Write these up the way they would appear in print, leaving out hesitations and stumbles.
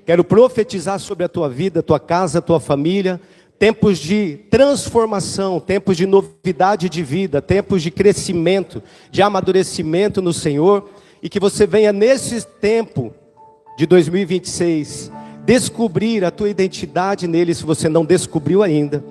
Quero profetizar sobre a tua vida, a tua casa, a tua família. Tempos de transformação, tempos de novidade de vida, tempos de crescimento, de amadurecimento no Senhor. E que você venha nesse tempo de 2026 descobrir a tua identidade nele, se você não descobriu ainda.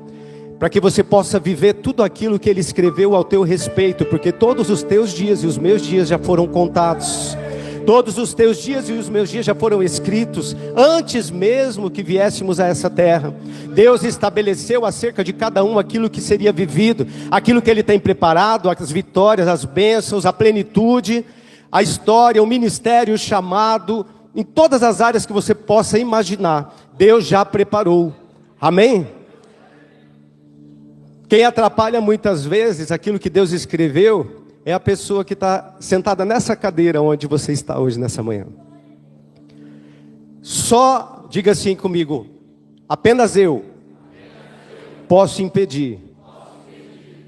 Para que você possa viver tudo aquilo que Ele escreveu ao teu respeito, porque todos os teus dias e os meus dias já foram contados. Todos os teus dias e os meus dias já foram escritos, antes mesmo que viéssemos a essa terra. Deus estabeleceu acerca de cada um aquilo que seria vivido, aquilo que Ele tem preparado, as vitórias, as bênçãos, a plenitude, a história, o ministério, o chamado, em todas as áreas que você possa imaginar, Deus já preparou. Amém? Quem atrapalha muitas vezes aquilo que Deus escreveu é a pessoa que está sentada nessa cadeira onde você está hoje, nessa manhã. Só, diga assim comigo, apenas eu posso impedir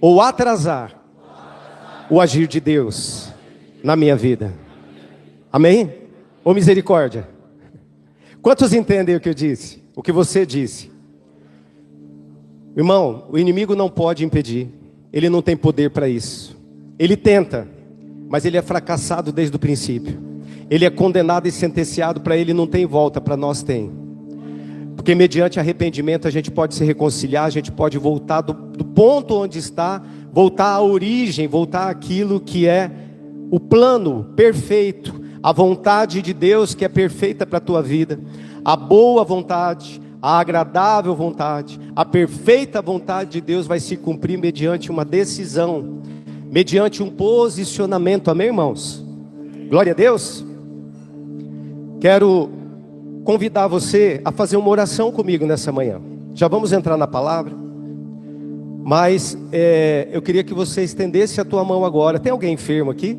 ou atrasar o agir de Deus na minha vida. Amém? Ou misericórdia? Quantos entendem o que eu disse? O que você disse? Irmão, o inimigo não pode impedir. Ele não tem poder para isso. Ele tenta, mas ele é fracassado desde o princípio. Ele é condenado e sentenciado, para ele não tem volta, para nós tem. Porque mediante arrependimento a gente pode se reconciliar, a gente pode voltar do ponto onde está, voltar à origem, voltar àquilo que é o plano perfeito, a vontade de Deus que é perfeita para a tua vida, a boa vontade, a agradável vontade, a perfeita vontade de Deus vai se cumprir mediante uma decisão, mediante um posicionamento. Amém, irmãos? Glória a Deus. Quero convidar você a fazer uma oração comigo nessa manhã. Já vamos entrar na palavra, mas eu queria que você estendesse a tua mão agora. Tem alguém enfermo aqui?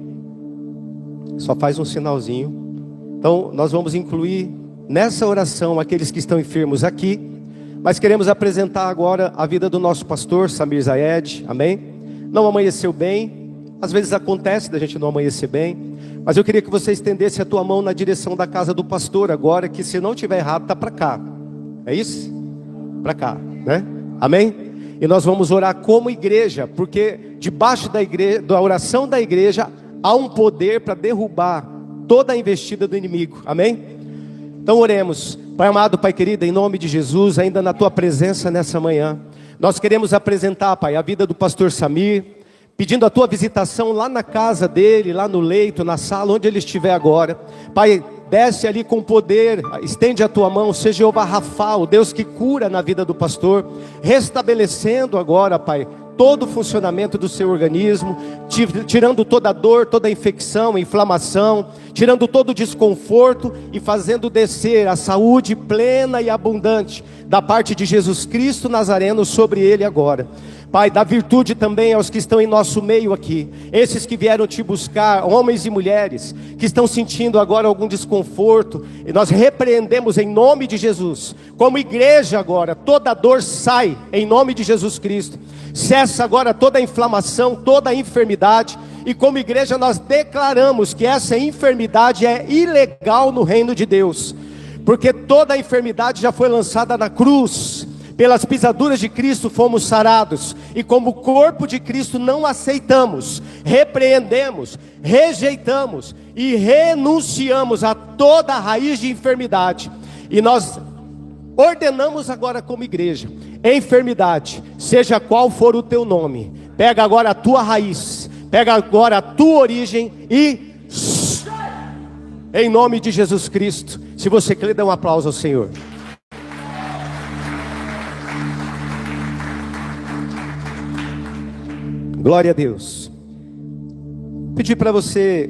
Só faz um sinalzinho. Então nós vamos incluir nessa oração aqueles que estão enfermos aqui, mas queremos apresentar agora a vida do nosso pastor Samir Zayed. Amém? Não amanheceu bem, às vezes acontece da gente não amanhecer bem, mas eu queria que você estendesse a tua mão na direção da casa do pastor agora, que se não tiver errado está para cá. É isso? Para cá, né? Amém? E nós vamos orar como igreja, porque debaixo da oração da igreja há um poder para derrubar toda a investida do inimigo. Amém? Então oremos. Pai amado, Pai querido, em nome de Jesus, ainda na tua presença nessa manhã, nós queremos apresentar, Pai, a vida do pastor Samir, pedindo a tua visitação lá na casa dele, lá no leito, na sala, onde ele estiver agora. Pai, desce ali com poder, estende a tua mão, seja Jeová Rafa, o Deus que cura na vida do pastor, restabelecendo agora, Pai, todo o funcionamento do seu organismo, tirando toda a dor, toda a infecção, inflamação, tirando todo o desconforto e fazendo descer a saúde plena e abundante da parte de Jesus Cristo Nazareno sobre ele agora. Pai, dá virtude também aos que estão em nosso meio aqui, esses que vieram te buscar, homens e mulheres, que estão sentindo agora algum desconforto, e nós repreendemos em nome de Jesus, como igreja agora, toda dor sai, em nome de Jesus Cristo, cessa agora toda a inflamação, toda a enfermidade, e como igreja nós declaramos que essa enfermidade é ilegal no reino de Deus, porque toda a enfermidade já foi lançada na cruz. Pelas pisaduras de Cristo fomos sarados, e como corpo de Cristo não aceitamos, repreendemos, rejeitamos e renunciamos a toda a raiz de enfermidade. E nós ordenamos agora como igreja: enfermidade, seja qual for o teu nome, pega agora a tua raiz, pega agora a tua origem e em nome de Jesus Cristo. Se você crê, dá um aplauso ao Senhor. Glória a Deus. Pedir para você,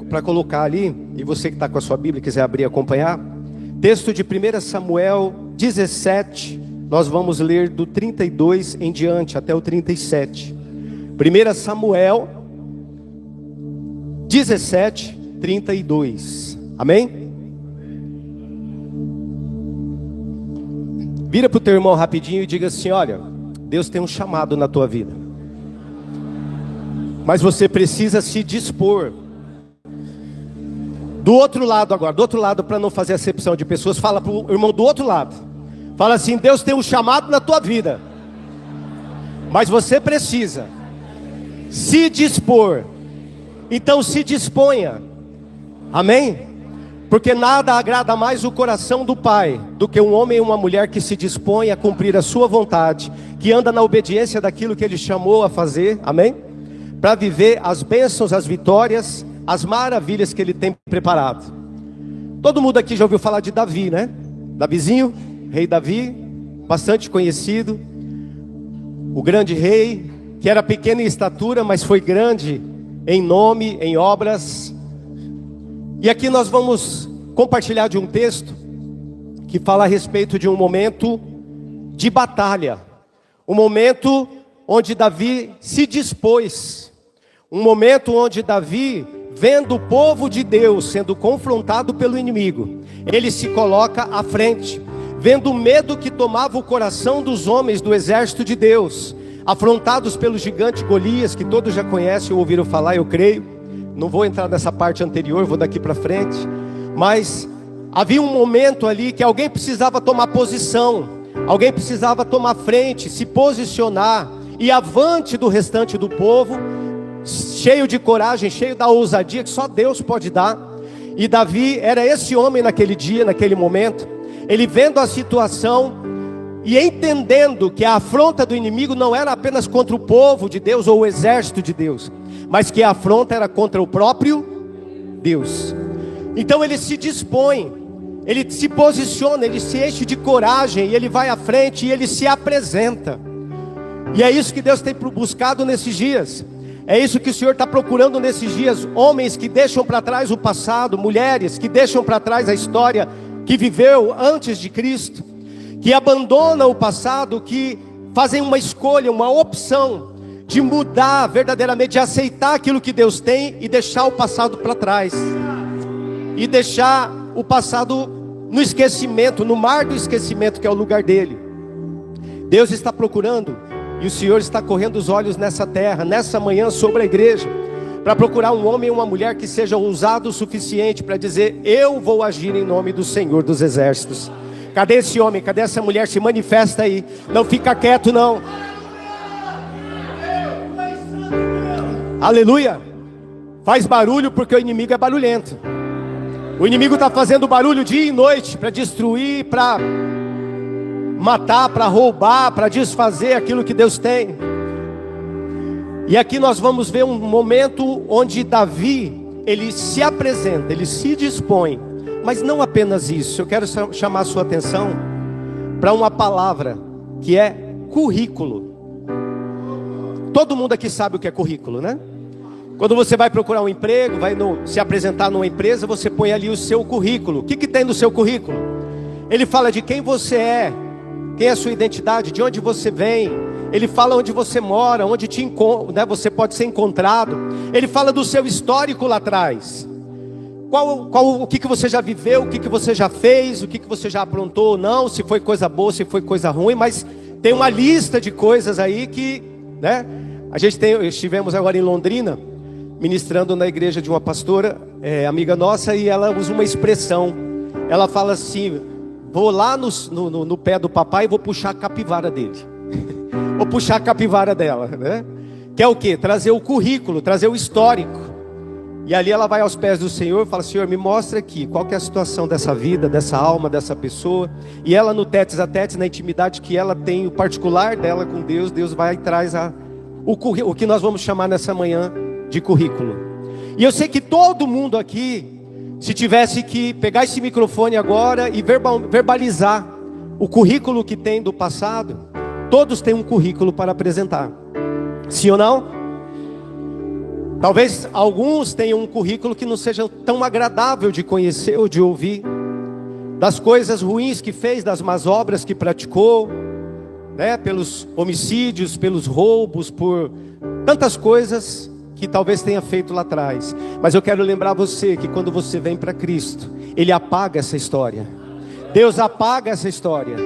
para colocar ali, e você que está com a sua Bíblia, quiser abrir e acompanhar, texto de 1 Samuel 17, nós vamos ler do 32 em diante, até o 37. 1 Samuel 17, 32, amém? Vira para o teu irmão rapidinho e diga assim: olha, Deus tem um chamado na tua vida, mas você precisa se dispor. Do outro lado agora, do outro lado, para não fazer acepção de pessoas, fala para o irmão do outro lado. Fala assim: Deus tem um chamado na tua vida, mas você precisa se dispor. Então se disponha. Amém? Porque nada agrada mais o coração do Pai do que um homem e uma mulher que se dispõe a cumprir a sua vontade, que anda na obediência daquilo que Ele chamou a fazer, amém? Para viver as bênçãos, as vitórias, as maravilhas que Ele tem preparado. Todo mundo aqui já ouviu falar de Davi, né? Davizinho, rei Davi, bastante conhecido, o grande rei, que era pequeno em estatura, mas foi grande em nome, em obras. E aqui nós vamos compartilhar de um texto que fala a respeito de um momento de batalha, um momento onde Davi se dispôs, um momento onde Davi, vendo o povo de Deus sendo confrontado pelo inimigo, ele se coloca à frente, vendo o medo que tomava o coração dos homens do exército de Deus, afrontados pelo gigante Golias, que todos já conhecem ou ouviram falar, eu creio. Não vou entrar nessa parte anterior, vou daqui para frente. Mas havia um momento ali que alguém precisava tomar posição, alguém precisava tomar frente, se posicionar, e avante do restante do povo, cheio de coragem, cheio da ousadia que só Deus pode dar. E Davi era esse homem naquele dia, naquele momento. Ele vendo a situação e entendendo que a afronta do inimigo não era apenas contra o povo de Deus ou o exército de Deus, mas que a afronta era contra o próprio Deus. Então ele se dispõe, ele se posiciona, ele se enche de coragem, e ele vai à frente e ele se apresenta. E é isso que Deus tem buscado nesses dias. É isso que o Senhor está procurando nesses dias. Homens que deixam para trás o passado, mulheres que deixam para trás a história que viveu antes de Cristo, que abandonam o passado, que fazem uma escolha, uma opção de mudar verdadeiramente, de aceitar aquilo que Deus tem e deixar o passado para trás, e deixar o passado no esquecimento, no mar do esquecimento, que é o lugar dele. Deus está procurando, e o Senhor está correndo os olhos nessa terra, nessa manhã, sobre a igreja, para procurar um homem e uma mulher que seja ousado o suficiente para dizer: eu vou agir em nome do Senhor dos Exércitos. Cadê esse homem? Cadê essa mulher? Se manifesta aí. Não fica quieto não. Aleluia. Faz barulho, porque o inimigo é barulhento. O inimigo está fazendo barulho dia e noite para destruir, para matar, para roubar, para desfazer aquilo que Deus tem. E aqui nós vamos ver um momento onde Davi, ele se apresenta, ele se dispõe. Mas não apenas isso, eu quero chamar a sua atenção para uma palavra que é currículo. Todo mundo aqui sabe o que é currículo, né? Quando você vai procurar um emprego, vai se apresentar numa empresa, você põe ali o seu currículo. O que tem no seu currículo? Ele fala de quem você é, quem é a sua identidade, de onde você vem. Ele fala onde você mora, onde você pode ser encontrado. Ele fala do seu histórico lá atrás. O que você já viveu, o que você já fez, o que você já aprontou ou não, se foi coisa boa, se foi coisa ruim, mas tem uma lista de coisas aí que, né? Estivemos agora em Londrina, ministrando na igreja de uma pastora, amiga nossa, e ela usa uma expressão. Ela fala assim: vou lá no pé do papai e vou puxar a capivara dele. Vou puxar a capivara dela, né? Que é o quê? Trazer o currículo, trazer o histórico. E ali ela vai aos pés do Senhor e fala: Senhor, me mostra aqui qual que é a situação dessa vida, dessa alma, dessa pessoa. E ela no tetes a tetes, na intimidade que ela tem, o particular dela com Deus, Deus vai e traz o que nós vamos chamar nessa manhã de currículo. E eu sei que todo mundo aqui, se tivesse que pegar esse microfone agora e verbalizar o currículo que tem do passado, todos têm um currículo para apresentar. Sim ou não? Talvez alguns tenham um currículo que não seja tão agradável de conhecer ou de ouvir, das coisas ruins que fez, das más obras que praticou, né? Pelos homicídios, pelos roubos, por tantas coisas que talvez tenha feito lá atrás. Mas eu quero lembrar você que quando você vem para Cristo, Ele apaga essa história. Deus apaga essa história.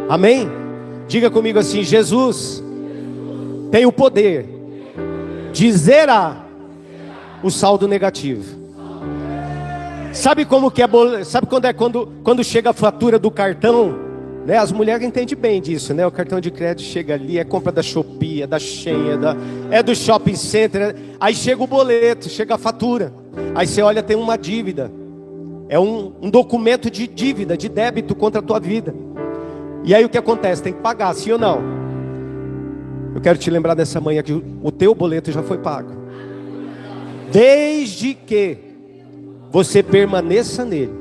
Amém? Diga comigo assim: Jesus tem o poder de zerar o saldo negativo. Sabe como que é sabe quando chega a fatura do cartão, né? As mulheres entendem bem disso, né? O cartão de crédito chega ali, é compra da Shopee, é da Shein, é do shopping center, aí chega o boleto, chega a fatura. Aí você olha, tem uma dívida. É um documento de dívida, de débito contra a tua vida. E aí o que acontece? Tem que pagar, sim ou não? Eu quero te lembrar dessa manhã que o teu boleto já foi pago. Desde que você permaneça nele.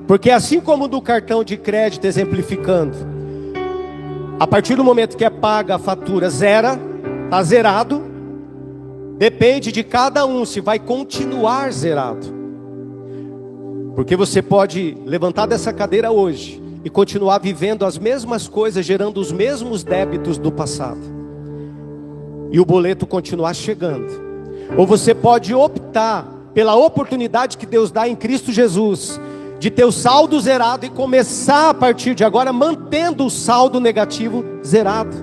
Porque assim como do cartão de crédito, exemplificando, a partir do momento que é paga a fatura, zera, está zerado. Depende de cada um se vai continuar zerado. Porque você pode levantar dessa cadeira hoje e continuar vivendo as mesmas coisas, gerando os mesmos débitos do passado, e o boleto continuar chegando. Ou você pode optar pela oportunidade que Deus dá em Cristo Jesus, de ter o saldo zerado e começar a partir de agora mantendo o saldo negativo zerado.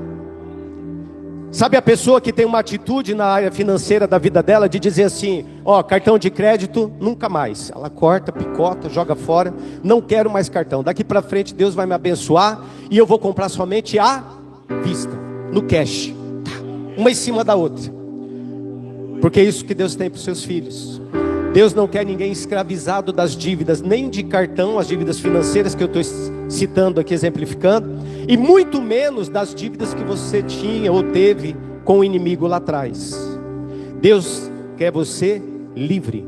Sabe a pessoa que tem uma atitude na área financeira da vida dela de dizer assim: ó, cartão de crédito, nunca mais. Ela corta, picota, joga fora. Não quero mais cartão. Daqui para frente Deus vai me abençoar e eu vou comprar somente à vista, no cash, uma em cima da outra. Porque é isso que Deus tem para os seus filhos. Deus não quer ninguém escravizado das dívidas, nem de cartão, as dívidas financeiras que eu estou citando aqui, exemplificando, e muito menos das dívidas que você tinha ou teve com o inimigo lá atrás. Deus quer você livre.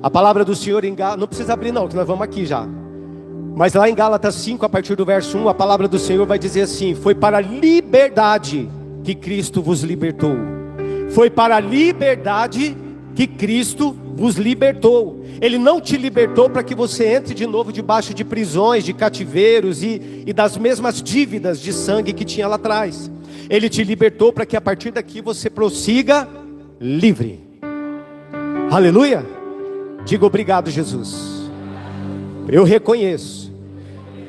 A palavra do Senhor em Gálatas, não precisa abrir não, que nós vamos aqui já. Mas lá em Gálatas 5, a partir do verso 1, a palavra do Senhor vai dizer assim: foi para a liberdade que Cristo vos libertou. Foi para a liberdade que Cristo vos libertou. Ele não te libertou para que você entre de novo debaixo de prisões, de cativeiros e das mesmas dívidas de sangue que tinha lá atrás. Ele te libertou para que a partir daqui você prossiga livre. Aleluia. Diga obrigado, Jesus. Eu reconheço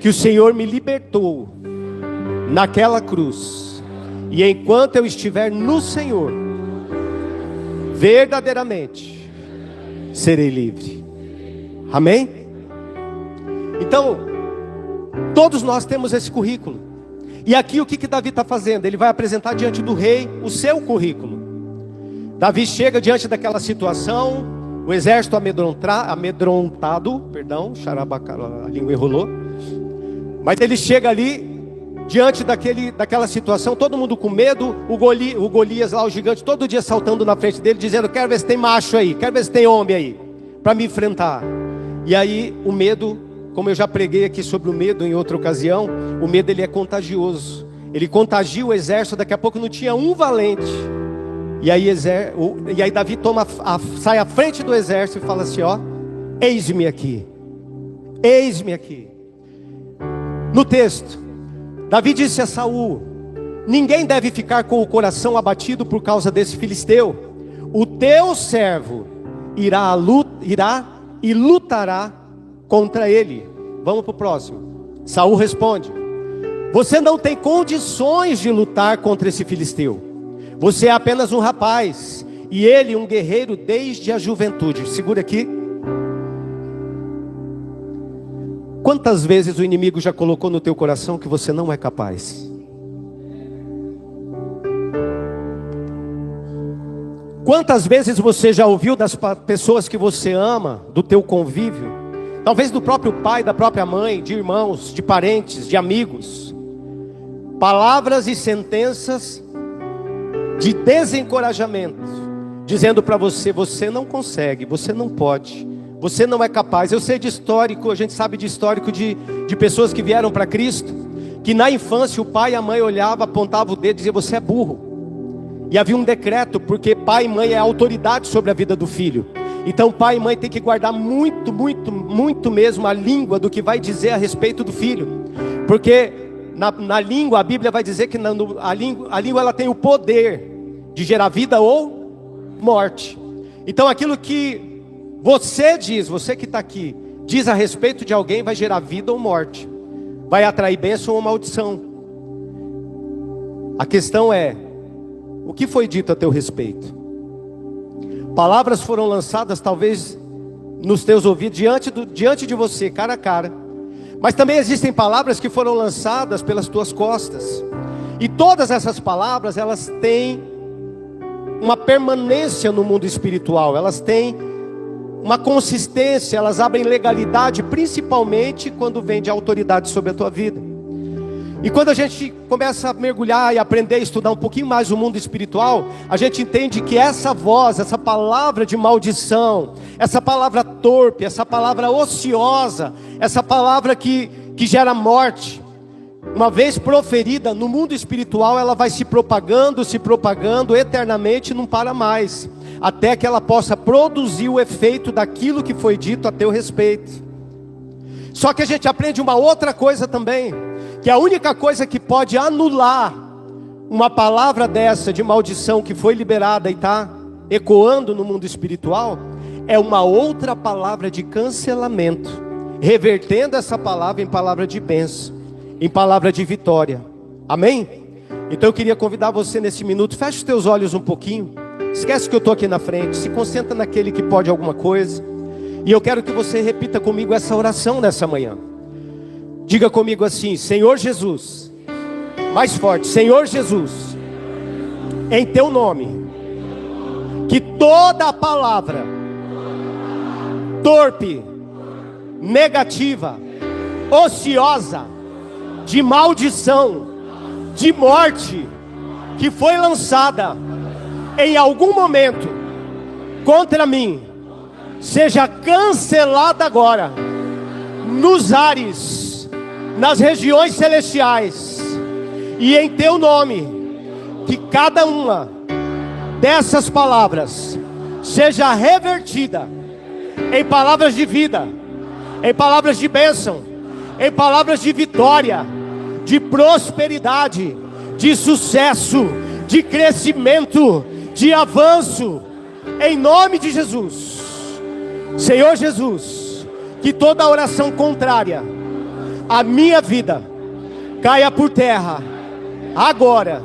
que o Senhor me libertou naquela cruz, e enquanto eu estiver no Senhor, verdadeiramente serei livre. Amém? Então, todos nós temos esse currículo. E aqui o que Davi está fazendo? Ele vai apresentar diante do rei o seu currículo. Davi chega diante daquela situação, o exército amedrontado, a língua enrolou. Mas ele chega ali diante daquela situação, todo mundo com medo, o Golias lá, o gigante, todo dia saltando na frente dele, dizendo: quero ver se tem macho aí, quero ver se tem homem aí, para me enfrentar. E aí o medo, como eu já preguei aqui sobre o medo em outra ocasião, o medo ele é contagioso, ele contagia o exército. Daqui a pouco não tinha um valente. E aí Davi sai à frente do exército e fala assim: ó, eis-me aqui, eis-me aqui. No texto, Davi disse a Saul: ninguém deve ficar com o coração abatido por causa desse filisteu. O teu servo irá e lutará contra ele. Vamos para o próximo. Saul responde: você não tem condições de lutar contra esse filisteu. Você é apenas um rapaz, e ele um guerreiro desde a juventude. Segura aqui. Quantas vezes o inimigo já colocou no teu coração que você não é capaz? Quantas vezes você já ouviu das pessoas que você ama, do teu convívio, talvez do próprio pai, da própria mãe, de irmãos, de parentes, de amigos, palavras e sentenças de desencorajamento, dizendo para você: você não consegue, você não pode, você não é capaz. Eu sei de histórico, a gente sabe de histórico de pessoas que vieram para Cristo, que na infância o pai e a mãe olhavam, apontavam o dedo e diziam: você é burro. E havia um decreto, porque pai e mãe é autoridade sobre a vida do filho. Então pai e mãe tem que guardar muito, muito, muito mesmo a língua do que vai dizer a respeito do filho. Porque na língua, a Bíblia vai dizer que a língua ela tem o poder de gerar vida ou morte. Então aquilo que você diz, você que está aqui, diz a respeito de alguém, vai gerar vida ou morte, vai atrair bênção ou maldição. A questão é: o que foi dito a teu respeito? Palavras foram lançadas talvez nos teus ouvidos, diante de você, cara a cara. Mas também existem palavras que foram lançadas pelas tuas costas. E todas essas palavras, elas têm uma permanência no mundo espiritual. Elas têm uma consistência, elas abrem legalidade, principalmente quando vem de autoridade sobre a tua vida. E quando a gente começa a mergulhar e aprender a estudar um pouquinho mais o mundo espiritual, a gente entende que essa voz, essa palavra de maldição, essa palavra torpe, essa palavra ociosa, essa palavra que gera morte, uma vez proferida no mundo espiritual, ela vai se propagando eternamente e não para mais, até que ela possa produzir o efeito daquilo que foi dito a teu respeito. Só que a gente aprende uma outra coisa também, que a única coisa que pode anular uma palavra dessa de maldição que foi liberada e está ecoando no mundo espiritual, é uma outra palavra de cancelamento, revertendo essa palavra em palavra de bênção, em palavra de vitória. Amém? Então eu queria convidar você nesse minuto, feche os teus olhos um pouquinho, esquece que eu estou aqui na frente, se concentra naquele que pode alguma coisa, e eu quero que você repita comigo essa oração nessa manhã. Diga comigo assim: Senhor Jesus, mais forte, Senhor Jesus, em teu nome, que toda a palavra torpe, negativa, ociosa, de maldição, de morte, que foi lançada em algum momento contra mim, seja cancelada agora, nos ares, nas regiões celestiais, e em teu nome, que cada uma dessas palavras seja revertida em palavras de vida, em palavras de bênção, em palavras de vitória, de prosperidade, de sucesso, de crescimento, de avanço, em nome de Jesus. Senhor Jesus, que toda oração contrária à minha vida caia por terra agora,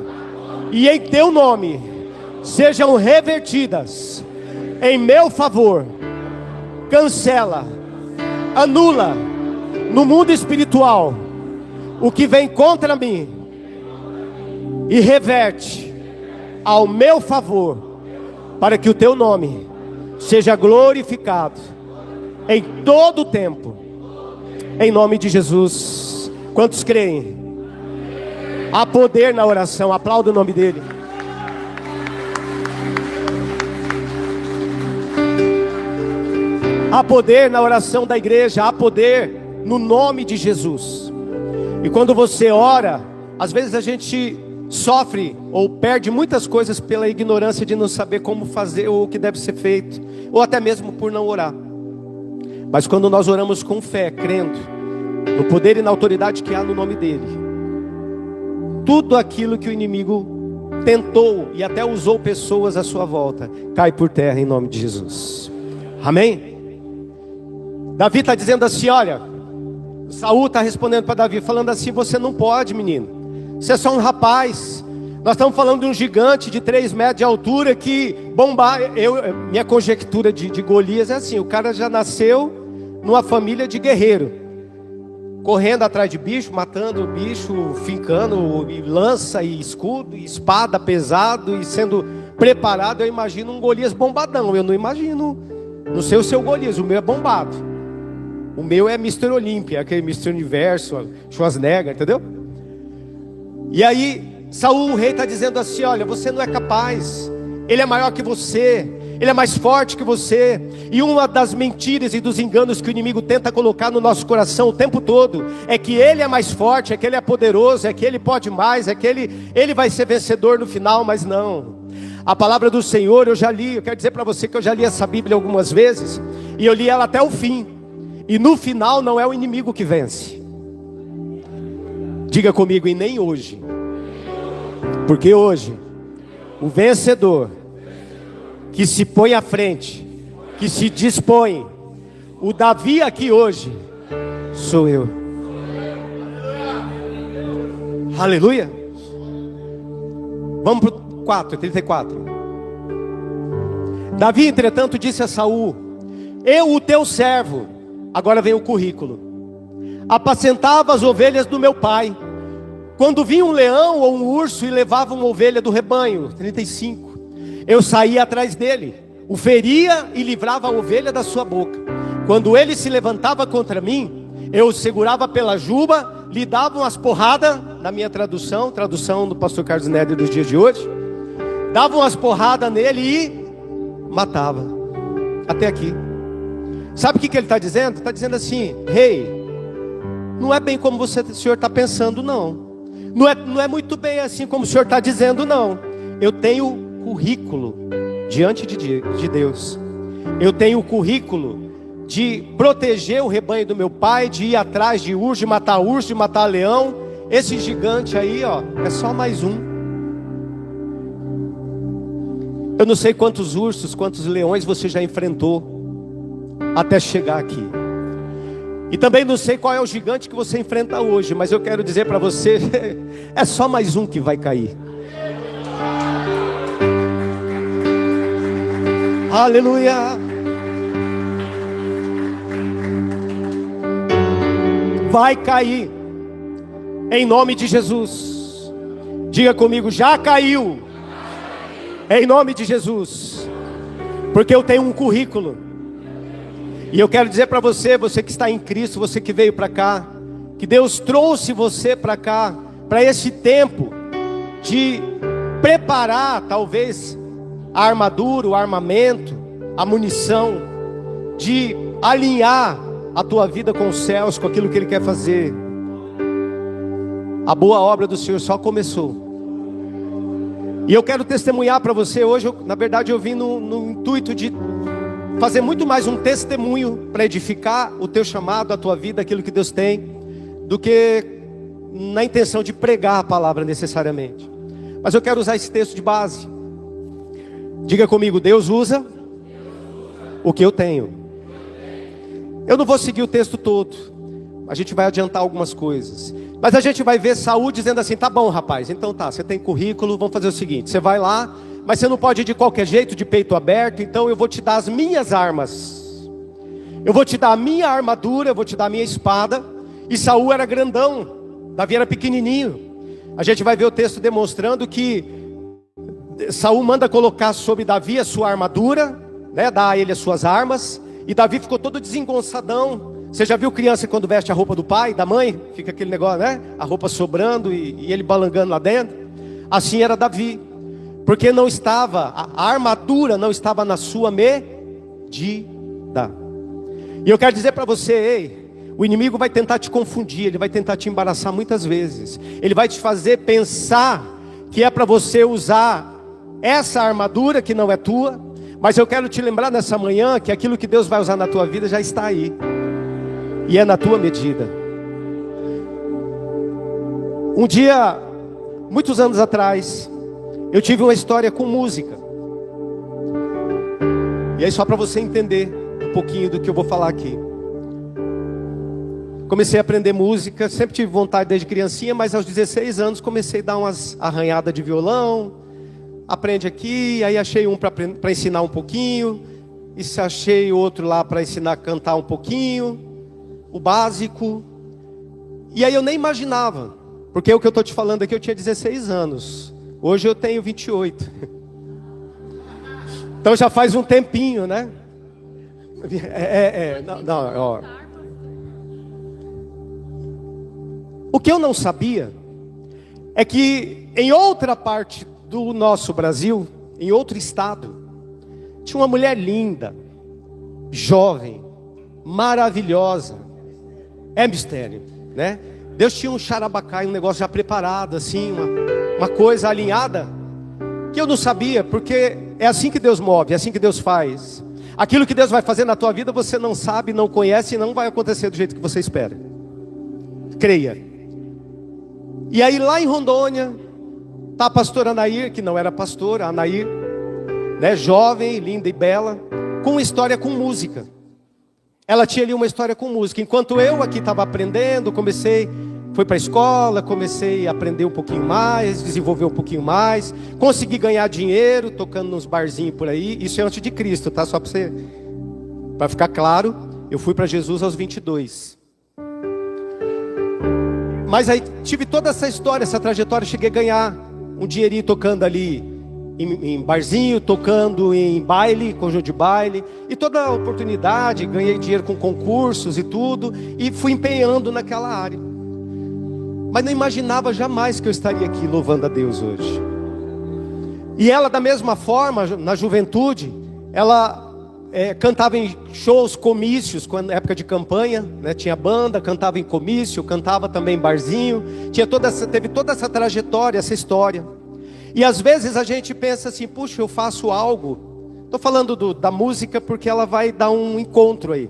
e em teu nome sejam revertidas em meu favor. Cancela, anula no mundo espiritual o que vem contra mim e reverte ao meu favor, para que o teu nome seja glorificado em todo o tempo, em nome de Jesus. Quantos creem? Há poder na oração, aplauda o nome dele. Há poder na oração da igreja, há poder no nome de Jesus. E quando você ora, às vezes a gente sofre ou perde muitas coisas pela ignorância de não saber como fazer ou o que deve ser feito, ou até mesmo por não orar. Mas quando nós oramos com fé, crendo no poder e na autoridade que há no nome dele, tudo aquilo que o inimigo tentou e até usou pessoas à sua volta, cai por terra em nome de Jesus. Amém? Davi está dizendo assim, olha, Saul está respondendo para Davi, falando assim: você não pode, menino, você é só um rapaz. Nós estamos falando de um gigante de 3 metros de altura que bombar. Minha conjectura de Golias é assim: o cara já nasceu numa família de guerreiro, correndo atrás de bicho, matando bicho, fincando, e lança, e escudo, e espada pesado, e sendo preparado. Eu imagino um Golias bombadão. Eu não imagino, não sei o seu Golias, o meu é bombado. O meu é Mr. Olímpia, aquele Mr. Universo, Schwarzenegger, entendeu? E aí Saul, o rei, está dizendo assim: olha, você não é capaz, ele é maior que você, ele é mais forte que você. E uma das mentiras e dos enganos que o inimigo tenta colocar no nosso coração o tempo todo é que ele é mais forte, é que ele é poderoso, é que ele pode mais, é que ele vai ser vencedor no final. Mas não, a palavra do Senhor eu já li. Eu quero dizer para você que eu já li essa Bíblia algumas vezes, e eu li ela até o fim, e no final não é o inimigo que vence. Diga comigo: e nem hoje. Porque hoje o vencedor que se põe à frente, que se dispõe, o Davi aqui hoje sou eu. Aleluia. Vamos para o 34. Davi, entretanto, disse a Saul: Eu, o teu servo, agora vem o currículo, apacentava as ovelhas do meu pai. Quando vinha um leão ou um urso e levava uma ovelha do rebanho, 35, eu saía atrás dele, o feria e livrava a ovelha da sua boca. Quando ele se levantava contra mim, eu o segurava pela juba, lhe dava umas porradas, na minha tradução do pastor Carlos Néder dos dias de hoje, dava umas porradas nele e matava. Até aqui. Sabe o que ele está dizendo? Está dizendo assim: rei, não é bem como o senhor está pensando, não. Não é muito bem assim como o senhor está dizendo, não. Eu tenho currículo diante de Deus. Eu tenho o currículo de proteger o rebanho do meu pai, de ir atrás de urso, de matar leão. Esse gigante aí, ó, é só mais um. Eu não sei quantos ursos, quantos leões você já enfrentou até chegar aqui. E também não sei qual é o gigante que você enfrenta hoje, mas eu quero dizer para você, é só mais um que vai cair. Aleluia. Vai cair, em nome de Jesus. Diga comigo: já caiu, em nome de Jesus. Porque eu tenho um currículo. E eu quero dizer para você, você que está em Cristo, você que veio para cá, que Deus trouxe você para cá, para esse tempo de preparar talvez a armadura, o armamento, a munição, de alinhar a tua vida com os céus, com aquilo que Ele quer fazer. A boa obra do Senhor só começou. E eu quero testemunhar para você hoje. Na verdade eu vim no intuito de fazer muito mais um testemunho para edificar o teu chamado, a tua vida, aquilo que Deus tem, do que na intenção de pregar a palavra necessariamente. Mas eu quero usar esse texto de base. Diga comigo: Deus usa o que eu tenho. Eu não vou seguir o texto todo, a gente vai adiantar algumas coisas, mas a gente vai ver Saul dizendo assim: tá bom, rapaz, então tá, você tem currículo, vamos fazer o seguinte, você vai lá, mas você não pode ir de qualquer jeito, de peito aberto, então eu vou te dar as minhas armas, eu vou te dar a minha armadura, eu vou te dar a minha espada. E Saul era grandão, Davi era pequenininho. A gente vai ver o texto demonstrando que Saul manda colocar sobre Davi a sua armadura, né, dá a ele as suas armas, e Davi ficou todo desengonçadão. Você já viu criança quando veste a roupa do pai, da mãe? Fica aquele negócio, né? A roupa sobrando e ele balangando lá dentro. Assim era Davi. Porque não estava, a armadura não estava na sua medida. E eu quero dizer para você, ei, o inimigo vai tentar te confundir, ele vai tentar te embaraçar muitas vezes. Ele vai te fazer pensar que é para você usar essa armadura que não é tua. Mas eu quero te lembrar nessa manhã que aquilo que Deus vai usar na tua vida já está aí. E é na tua medida. Um dia, muitos anos atrás, eu tive uma história com música. E aí só para você entender um pouquinho do que eu vou falar aqui. Comecei a aprender música, sempre tive vontade desde criancinha, mas aos 16 anos comecei a dar umas arranhadas de violão. Aprende aqui, aí achei um para ensinar um pouquinho. E se achei outro lá para ensinar a cantar um pouquinho. O básico. E aí eu nem imaginava. Porque o que eu estou te falando aqui, eu tinha 16 anos. Hoje eu tenho 28. Então já faz um tempinho, né? Ó. O que eu não sabia é que em outra parte do nosso Brasil, em outro estado, tinha uma mulher linda, jovem, maravilhosa. É mistério, né? Deus tinha um charabacai, um negócio já preparado, assim, uma coisa alinhada, que eu não sabia, porque é assim que Deus move, é assim que Deus faz. Aquilo que Deus vai fazer na tua vida, você não sabe, não conhece, e não vai acontecer do jeito que você espera. Creia. E aí lá em Rondônia, está a pastora Anair, que não era pastora, a Anair, né, jovem, linda e bela, com uma história com música. Ela tinha ali uma história com música. Enquanto eu aqui estava aprendendo, fui para a escola, comecei a aprender um pouquinho mais, desenvolver um pouquinho mais, consegui ganhar dinheiro, tocando nos barzinhos por aí. Isso é antes de Cristo, tá? Só para você Para ficar claro, eu fui para Jesus aos 22. Mas aí tive toda essa história, essa trajetória. Cheguei a ganhar um dinheirinho tocando ali em barzinho, tocando em baile, conjunto de baile. E toda a oportunidade, ganhei dinheiro com concursos e tudo. E fui empenhando naquela área. Mas não imaginava jamais que eu estaria aqui louvando a Deus hoje. E ela, da mesma forma, na juventude, ela cantava em shows, comícios, quando época de campanha, né? Tinha banda, cantava em comício, cantava também em barzinho. Teve toda essa trajetória, essa história. E às vezes a gente pensa assim, puxa, eu faço algo. Estou falando da música porque ela vai dar um encontro aí.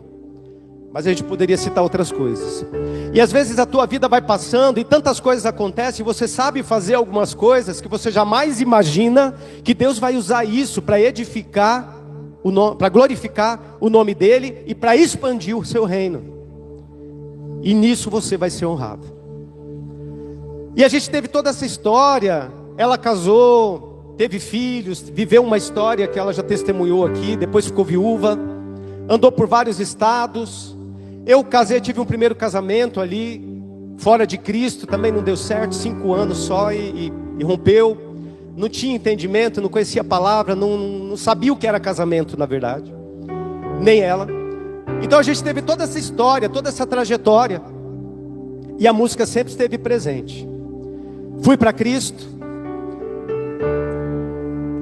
Mas a gente poderia citar outras coisas. E às vezes a tua vida vai passando e tantas coisas acontecem, e você sabe fazer algumas coisas que você jamais imagina que Deus vai usar isso para edificar, para glorificar o nome dEle e para expandir o seu reino. E nisso você vai ser honrado. E a gente teve toda essa história. Ela casou, teve filhos, viveu uma história que ela já testemunhou aqui, depois ficou viúva, andou por vários estados. Eu casei, tive um primeiro casamento ali, fora de Cristo, também não deu certo, 5 anos só e rompeu. Não tinha entendimento, não conhecia a palavra, não sabia o que era casamento na verdade, nem ela. Então a gente teve toda essa história, toda essa trajetória, e a música sempre esteve presente. Fui para Cristo,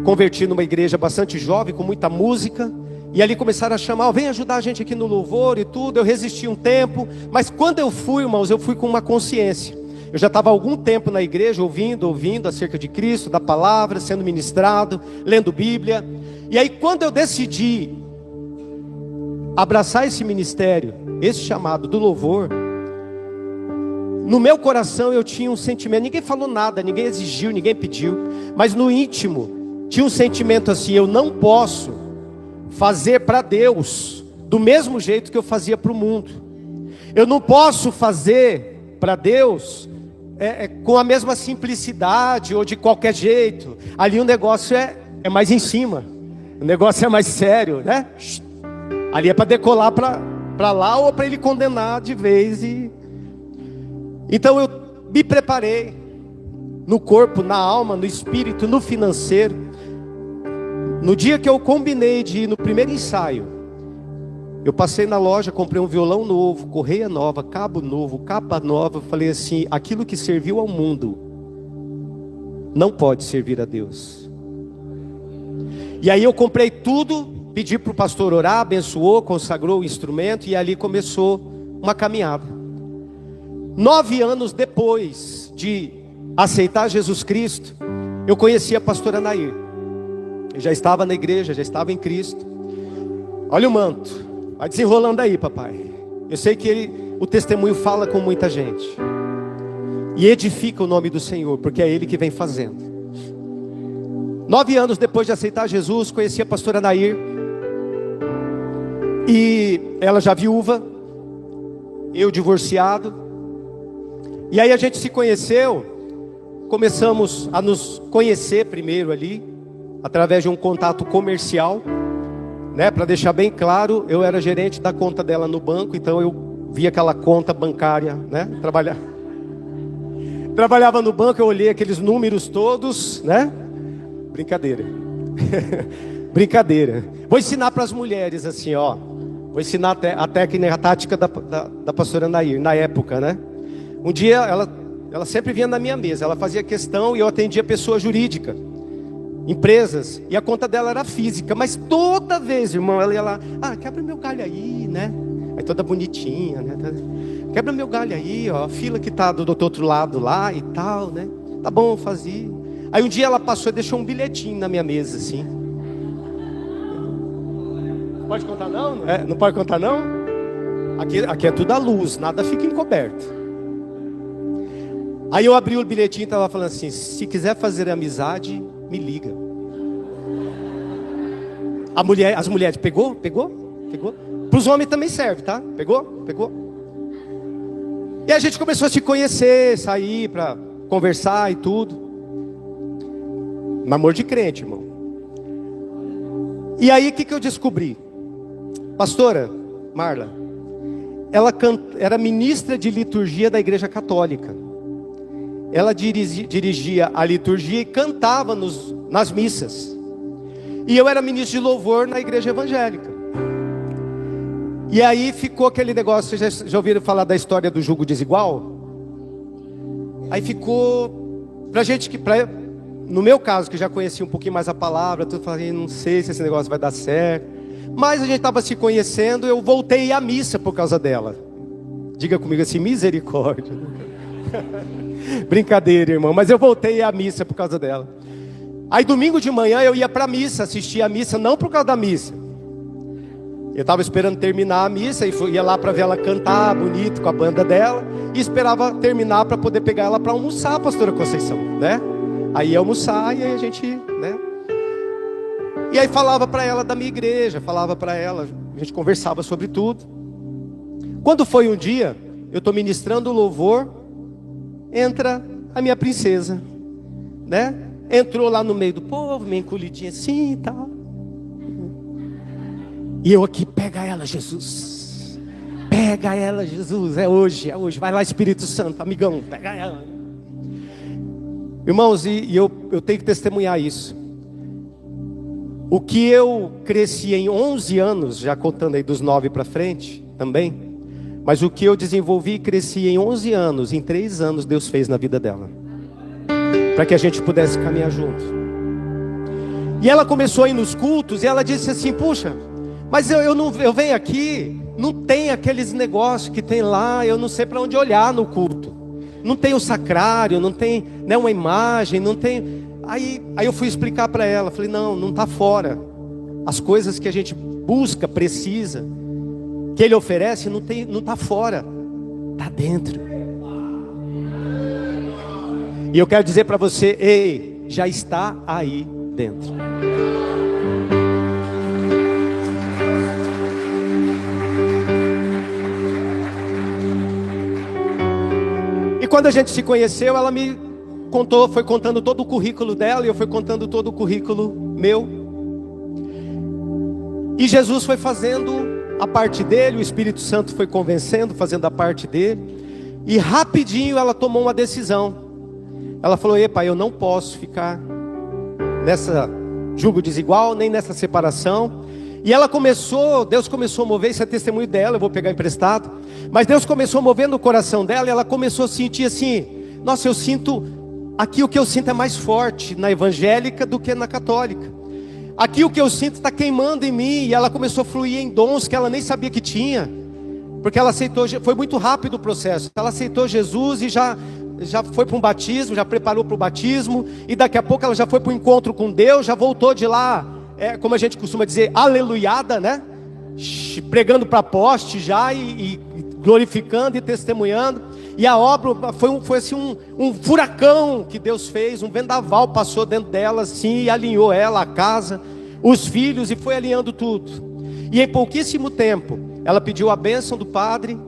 converti numa igreja bastante jovem, com muita música. E ali começaram a chamar, vem ajudar a gente aqui no louvor e tudo. Eu resisti um tempo, mas quando eu fui, irmãos, eu fui com uma consciência. Eu já estava há algum tempo na igreja, ouvindo acerca de Cristo, da palavra, sendo ministrado, lendo Bíblia. E aí quando eu decidi abraçar esse ministério, esse chamado do louvor, no meu coração eu tinha um sentimento, ninguém falou nada, ninguém exigiu, ninguém pediu, mas no íntimo tinha um sentimento assim, eu não posso fazer para Deus do mesmo jeito que eu fazia para o mundo. Eu não posso fazer para Deus com a mesma simplicidade ou de qualquer jeito. Ali o negócio é mais em cima, o negócio é mais sério, né? Ali é para decolar para lá ou para ele condenar de vez. Então eu me preparei no corpo, na alma, no espírito, no financeiro. No dia que eu combinei de ir no primeiro ensaio, eu passei na loja, comprei um violão novo, correia nova, cabo novo, capa nova. Falei assim, aquilo que serviu ao mundo não pode servir a Deus. E aí eu comprei tudo, pedi para o pastor orar, abençoou, consagrou o instrumento, e ali começou uma caminhada. 9 anos depois de aceitar Jesus Cristo, eu conheci a pastora Nair. Eu já estava na igreja, já estava em Cristo. Olha o manto, vai desenrolando aí, papai. Eu sei que o testemunho fala com muita gente e edifica o nome do Senhor, porque é Ele que vem fazendo. 9 anos depois de aceitar Jesus, conheci a pastora Nair. E ela já viúva, eu divorciado. E aí a gente se conheceu, começamos a nos conhecer primeiro ali, através de um contato comercial, né? Para deixar bem claro, eu era gerente da conta dela no banco, então eu via aquela conta bancária, né? Trabalhava no banco, eu olhei aqueles números todos, né? Brincadeira. Brincadeira. Vou ensinar para as mulheres assim, ó. Vou ensinar a técnica, a tática da pastora Nair, na época, né? Um dia ela sempre vinha na minha mesa, ela fazia questão e eu atendia pessoa jurídica, empresas, e a conta dela era física, mas toda vez, irmão, ela ia lá, quebra meu galho aí, né? Aí toda bonitinha, né? Quebra meu galho aí, ó, a fila que tá do outro lado lá e tal, né? Tá bom, fazia. Aí um dia ela passou e deixou um bilhetinho na minha mesa, assim. Pode contar não? Não pode contar não? Aqui é tudo à luz, nada fica encoberto. Aí eu abri o bilhetinho e estava falando assim, se quiser fazer amizade, me liga. As mulheres, pegou? Para os homens também serve, tá? Pegou? E a gente começou a se conhecer, sair para conversar e tudo. Namoro de crente, irmão. E aí o que eu descobri? Pastora Marla, ela era ministra de liturgia da Igreja Católica. Ela dirigia a liturgia e cantava nas missas. E eu era ministro de louvor na igreja evangélica. E aí ficou aquele negócio, vocês já ouviram falar da história do jugo desigual? Aí ficou, no meu caso, que já conhecia um pouquinho mais a palavra, eu falei, não sei se esse negócio vai dar certo. Mas a gente estava se conhecendo, eu voltei à missa por causa dela. Diga comigo assim, misericórdia. Brincadeira, irmão, mas eu voltei à missa por causa dela. Aí domingo de manhã eu ia para a missa, assistia a missa, não por causa da missa. Eu estava esperando terminar a missa e ia lá para ver ela cantar bonito com a banda dela. E esperava terminar para poder pegar ela para almoçar, pastora Conceição, né? Aí ia almoçar e aí a gente, né? E aí falava para ela da minha igreja, falava para ela, a gente conversava sobre tudo. Quando foi um dia, eu estou ministrando o louvor, entra a minha princesa, né? Entrou lá no meio do povo, meio encolhidinha assim e tal. E eu aqui, pega ela, Jesus. Pega ela, Jesus. É hoje. Vai lá, Espírito Santo, amigão, pega ela. Irmãos, e eu tenho que testemunhar isso. O que eu cresci em 11 anos, já contando aí dos 9 para frente também, mas o que eu desenvolvi e cresci em 11 anos, em 3 anos Deus fez na vida dela, para que a gente pudesse caminhar junto. E ela começou a ir nos cultos e ela disse assim, puxa, mas eu venho aqui, não tem aqueles negócios que tem lá, eu não sei para onde olhar no culto. Não tem o sacrário, não tem, né, uma imagem, não tem... Aí eu fui explicar para ela, falei, não está fora. As coisas que a gente busca, precisa, que Ele oferece, não está fora, está dentro. E eu quero dizer para você, ei, já está aí dentro. E quando a gente se conheceu, ela me contou, foi contando todo o currículo dela, e eu fui contando todo o currículo meu. E Jesus foi fazendo a parte dele, o Espírito Santo foi convencendo, fazendo a parte dele. E rapidinho ela tomou uma decisão. Ela falou, epa, eu não posso ficar nessa jugo desigual, nem nessa separação. E ela começou, Deus começou a mover, esse é testemunho dela, eu vou pegar emprestado. Mas Deus começou a mover no coração dela, e ela começou a sentir assim, nossa, eu sinto, aqui o que eu sinto é mais forte na evangélica do que na católica. Aqui o que eu sinto está queimando em mim, e ela começou a fluir em dons que ela nem sabia que tinha. Porque ela aceitou, foi muito rápido o processo, ela aceitou Jesus e já foi para um batismo, já preparou para o batismo, e daqui a pouco ela já foi para o encontro com Deus, já voltou de lá, como a gente costuma dizer, aleluiada, né? Pregando para poste já e glorificando e testemunhando. E a obra foi assim um furacão que Deus fez, um vendaval passou dentro dela assim, e alinhou ela, a casa, os filhos, e foi alinhando tudo. E em pouquíssimo tempo, ela pediu a bênção do padre,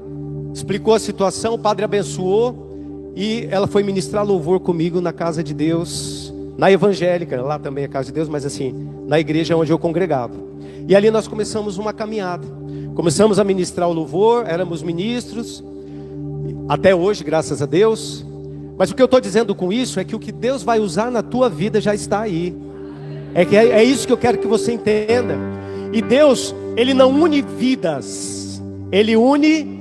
explicou a situação, o padre abençoou, e ela foi ministrar louvor comigo na casa de Deus, na evangélica, lá também é casa de Deus, mas assim, na igreja onde eu congregava. E ali nós começamos uma caminhada, começamos a ministrar o louvor, éramos ministros, até hoje, graças a Deus. Mas o que eu estou dizendo com isso é que o que Deus vai usar na tua vida já está aí. É isso que eu quero que você entenda. E Deus, Ele não une vidas, Ele une...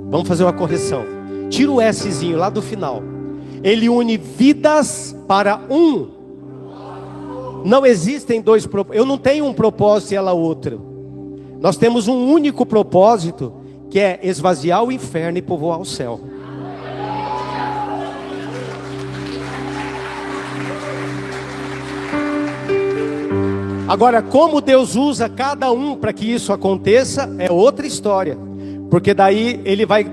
Vamos fazer uma correção. Tira o Szinho lá do final. Ele une vidas para um. Não existem dois propósitos. Eu não tenho um propósito e ela outro. Nós temos um único propósito, que é esvaziar o inferno e povoar o céu. Agora, como Deus usa cada um para que isso aconteça, é outra história. Porque daí Ele vai,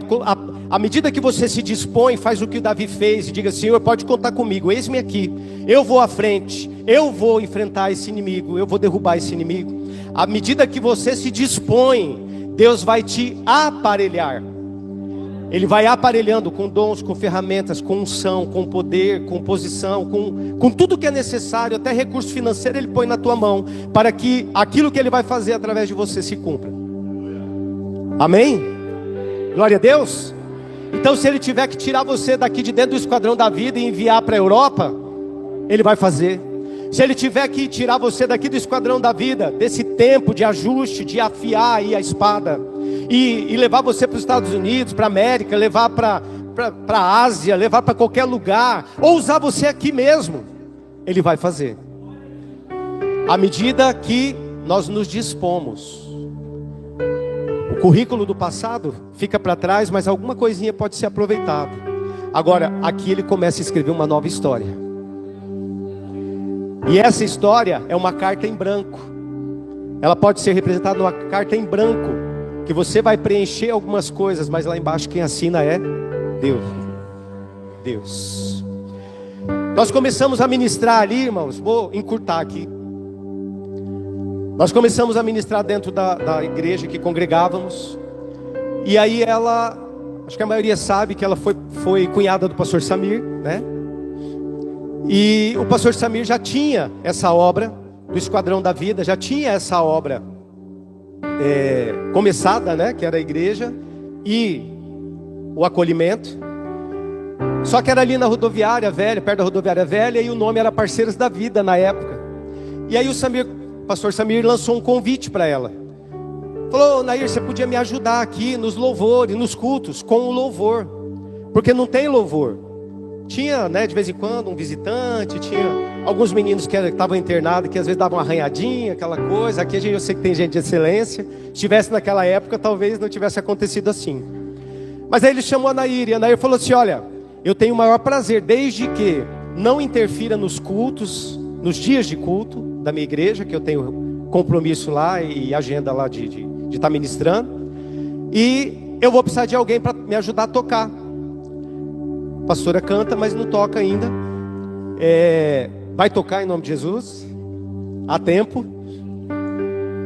à medida que você se dispõe, faz o que Davi fez e diga, Senhor, pode contar comigo, eis-me aqui, eu vou à frente, eu vou enfrentar esse inimigo, eu vou derrubar esse inimigo. À medida que você se dispõe, Deus vai te aparelhar. Ele vai aparelhando com dons, com ferramentas, com unção, com poder, com posição, com tudo que é necessário, até recurso financeiro Ele põe na tua mão, para que aquilo que Ele vai fazer através de você se cumpra. Amém? Glória a Deus. Então se Ele tiver que tirar você daqui de dentro do esquadrão da vida e enviar para a Europa, Ele vai fazer. Se Ele tiver que tirar você daqui do esquadrão da vida, desse tempo de ajuste, de afiar aí a espada, e levar você para os Estados Unidos, para a América, levar para a Ásia, levar para qualquer lugar, ou usar você aqui mesmo, Ele vai fazer. À medida que nós nos dispomos. O currículo do passado fica para trás, mas alguma coisinha pode ser aproveitada. Agora, aqui Ele começa a escrever uma nova história. E essa história é uma carta em branco. Ela pode ser representada numa carta em branco, que você vai preencher algumas coisas, mas lá embaixo quem assina é Deus. Deus. Nós começamos a ministrar ali, irmãos, vou encurtar aqui. Nós começamos a ministrar dentro da igreja que congregávamos. E aí ela, acho que a maioria sabe que ela foi cunhada do pastor Samir, né? E o pastor Samir já tinha essa obra do Esquadrão da Vida, já tinha essa obra começada, né? Que era a igreja e o acolhimento. Só que era ali na rodoviária velha, perto da rodoviária velha, e o nome era Parceiros da Vida na época. E aí o pastor Samir lançou um convite para ela. Falou: Nair, você podia me ajudar aqui nos louvores, nos cultos, com o louvor, porque não tem louvor. Tinha, né, de vez em quando um visitante, tinha alguns meninos que estavam internados, que às vezes davam uma arranhadinha, aquela coisa. Aqui eu sei que tem gente de excelência. Se tivesse naquela época, talvez não tivesse acontecido assim. Mas aí ele chamou a Nair, e a Nair falou assim: olha, eu tenho o maior prazer, desde que não interfira nos cultos, nos dias de culto da minha igreja, que eu tenho compromisso lá e agenda lá de estar ministrando. E eu vou precisar de alguém para me ajudar a tocar. A pastora canta, mas não toca ainda. Vai tocar em nome de Jesus. Há tempo.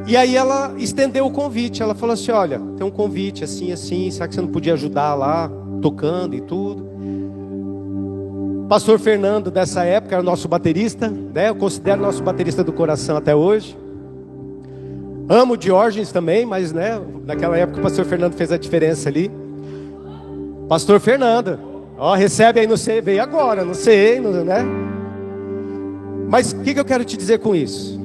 E aí ela estendeu o convite. Ela falou assim: olha, tem um convite assim, assim. Será que você não podia ajudar lá, tocando e tudo? Pastor Fernando, dessa época, era o nosso baterista, né? Eu considero nosso baterista do coração até hoje. Amo o Diógenes também, mas, né, naquela época o pastor Fernando fez a diferença ali. Pastor Fernando, ó, recebe aí no C, veio agora, não sei, né? Mas o que eu quero te dizer com isso?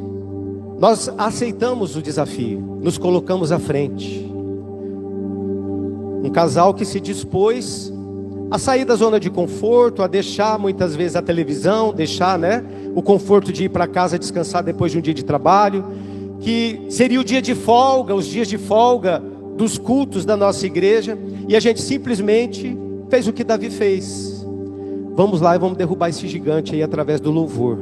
Nós aceitamos o desafio, nos colocamos à frente. Um casal que se dispôs a sair da zona de conforto, a deixar muitas vezes a televisão, deixar, né, o conforto de ir para casa descansar depois de um dia de trabalho, que seria o dia de folga, os dias de folga dos cultos da nossa igreja, e a gente simplesmente fez o que Davi fez. Vamos lá e vamos derrubar esse gigante aí através do louvor,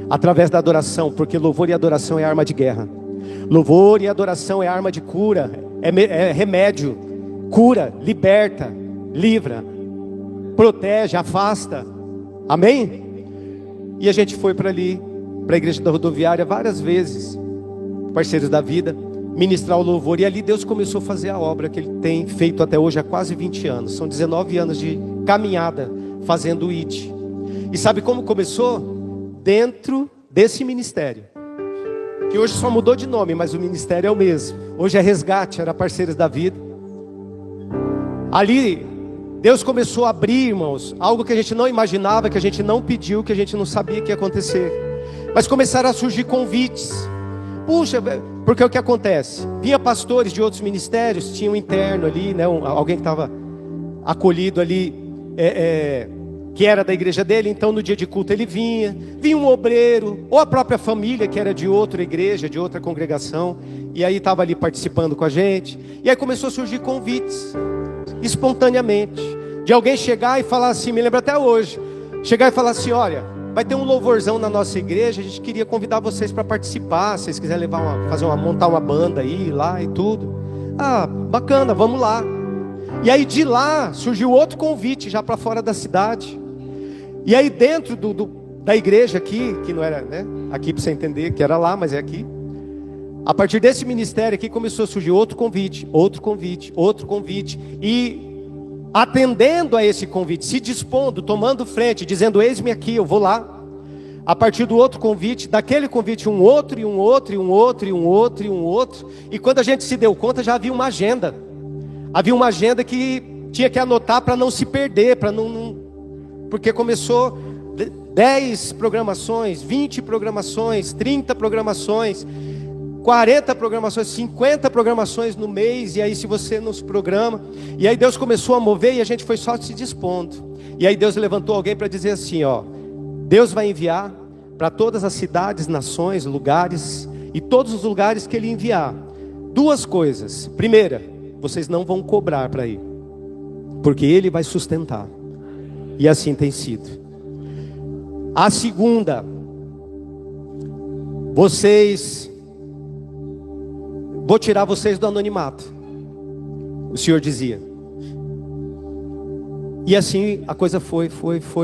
através da adoração, porque louvor e adoração é arma de guerra. Louvor e adoração é arma de cura, é remédio, cura, liberta, livra, protege, afasta. Amém? E a gente foi para ali, para a igreja da rodoviária várias vezes, Parceiros da Vida, ministrar o louvor. E ali Deus começou a fazer a obra que Ele tem feito até hoje há quase 20 anos. São 19 anos de caminhada fazendo o IT. E sabe como começou? Dentro desse ministério, que hoje só mudou de nome, mas o ministério é o mesmo. Hoje é Resgate, era Parceiros da Vida. Ali Deus começou a abrir, irmãos, algo que a gente não imaginava, que a gente não pediu, que a gente não sabia que ia acontecer. Mas começaram a surgir convites. Puxa, porque o que acontece? Vinha pastores de outros ministérios, tinha um interno ali, né, alguém que estava acolhido ali, que era da igreja dele. Então no dia de culto ele vinha um obreiro, ou a própria família que era de outra igreja, de outra congregação, e aí estava ali participando com a gente. E aí começou a surgir convites, espontaneamente, de alguém chegar e falar assim, me lembro até hoje, chegar e falar assim: olha, vai ter um louvorzão na nossa igreja, a gente queria convidar vocês para participar, se vocês quiserem montar uma banda aí, lá e tudo. Ah, bacana, vamos lá. E aí de lá surgiu outro convite, já para fora da cidade. E aí dentro da igreja aqui, que não era, né, aqui para você entender que era lá, mas é aqui. A partir desse ministério aqui começou a surgir outro convite. E atendendo a esse convite, se dispondo, tomando frente, dizendo: eis-me aqui, eu vou lá. A partir do outro convite, daquele convite, um outro, e um outro, e um outro, e um outro, e um outro. E quando a gente se deu conta, já havia uma agenda. Havia uma agenda que tinha que anotar para não se perder, para não... Porque começou 10 programações, 20 programações, 30 programações, 40 programações, 50 programações no mês. E aí, se você não se programa, e aí Deus começou a mover e a gente foi só se dispondo. E aí Deus levantou alguém para dizer assim: ó, Deus vai enviar para todas as cidades, nações, lugares, e todos os lugares que Ele enviar, duas coisas. Primeira, vocês não vão cobrar para ir, porque Ele vai sustentar. E assim tem sido. A segunda, vou tirar vocês do anonimato, o Senhor dizia. E assim a coisa foi,